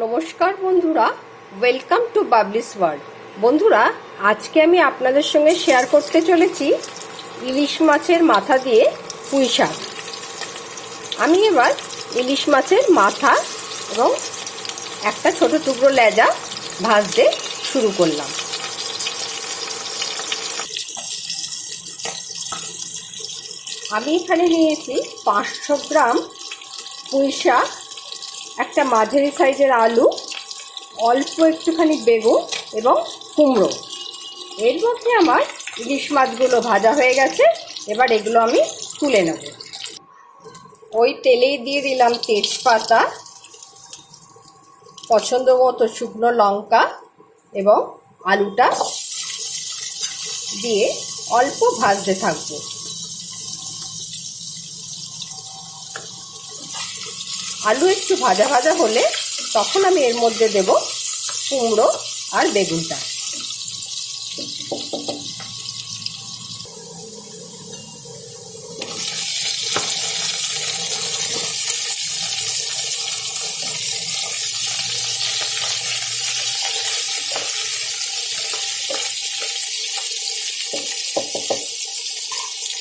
নমস্কার বন্ধুরা, welcome to বাবলিস world. বন্ধুরা, আজকে আমি আপনাদের সঙ্গে শেয়ার করতে চলেছি ইলিশ মাছের মাথা দিয়ে পুঁই শাক। আমি এবার ইলিশ মাছের মাথা এবং একটা ছোট টুকরো লেজা ভাজতে শুরু করলাম। আমি এখানে নিয়েছি 500 গ্রাম পুঁই শাক, একটা মাঝারি সাইজের আলু, অল্প একটুখানি বেগুন এবং কুমড়ো। এর মধ্যে আমার ইলিশ মাছগুলো ভাজা হয়ে গেছে। এবার এগুলো আমি তুলে নেব। ওই তেলেই দিয়ে দিলাম তেজপাতা, পছন্দ মতো শুকনো লঙ্কা এবং আলুটা দিয়ে অল্প ভাজতে থাকবো। আলু একটু ভাজা ভাজা হলে তখন আমি এর মধ্যে দেব কুমড়ো আর বেগুনটা।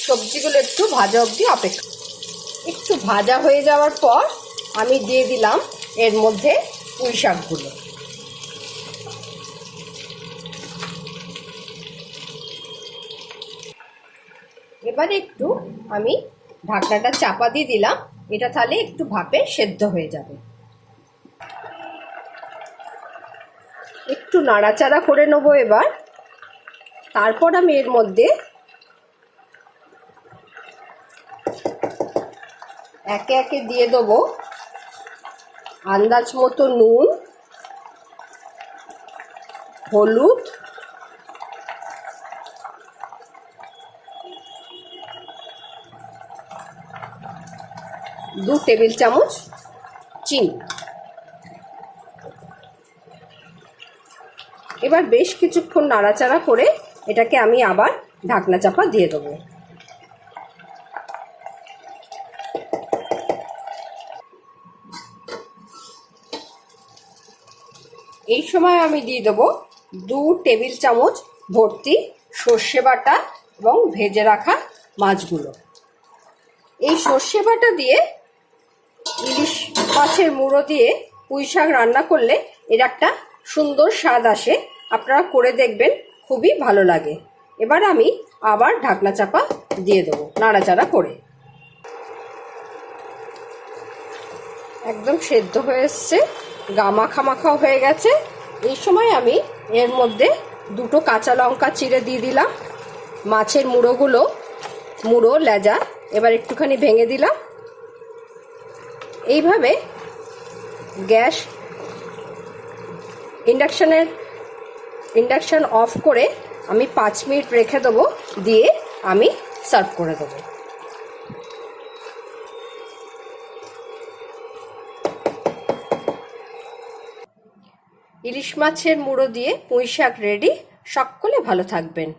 সবজিগুলো একটু ভাজা অবধি অপেক্ষা। একটু ভাজা হয়ে যাওয়ার পর আমি দিয়ে দিলাম এর মধ্যে পুঁই শাকগুলো। এবারে একটু আমি ঢাকনাটা চাপা দিয়ে দিলাম, এটা তাহলে একটু ভাপে সেদ্ধ হয়ে যাবে। একটু নাড়াচাড়া করে নেবো এবার। তারপর আমি এর মধ্যে একে একে দিয়ে দেবো আন্দাজ মতো নুন, হলুদ, দু টেবিল চামচ চিনি। এবার বেশ কিছুক্ষণ নাড়াচাড়া করে এটাকে আমি আবার ঢাকনা চাপা দিয়ে দেবো। এই সময় আমি দিয়ে দেবো 2 টেবিল চামচ ভর্তি সর্ষে বাটা এবং ভেজে রাখা মাছগুলো। এই সর্ষে বাটা দিয়ে ইলিশ মাছের মুড়ো দিয়ে পুঁই শাক রান্না করলে এর একটা সুন্দর স্বাদ আসে। আপনারা করে দেখবেন, খুবই ভালো লাগে। এবার আমি আবার ঢাকনা চাপা দিয়ে দেবো নাড়াচাড়া করে। একদম সেদ্ধ হয়ে এসছে, গা মাখা মাখাও হয়ে গেছে। এই সময় আমি এর মধ্যে 2টো কাঁচা লঙ্কা চিড়ে দিয়ে দিলাম। মাছের মুড়ো লেজা এবার একটুখানি ভেঙে দিলাম। এইভাবে গ্যাস ইন্ডাকশন অফ করে আমি 5 মিনিট রেখে দেবো, দিয়ে আমি সার্ভ করে দেবো। ইলিশ মাছের মুড়ো দিয়ে পুঁই শাক রেডি। সকলে ভালো থাকবেন।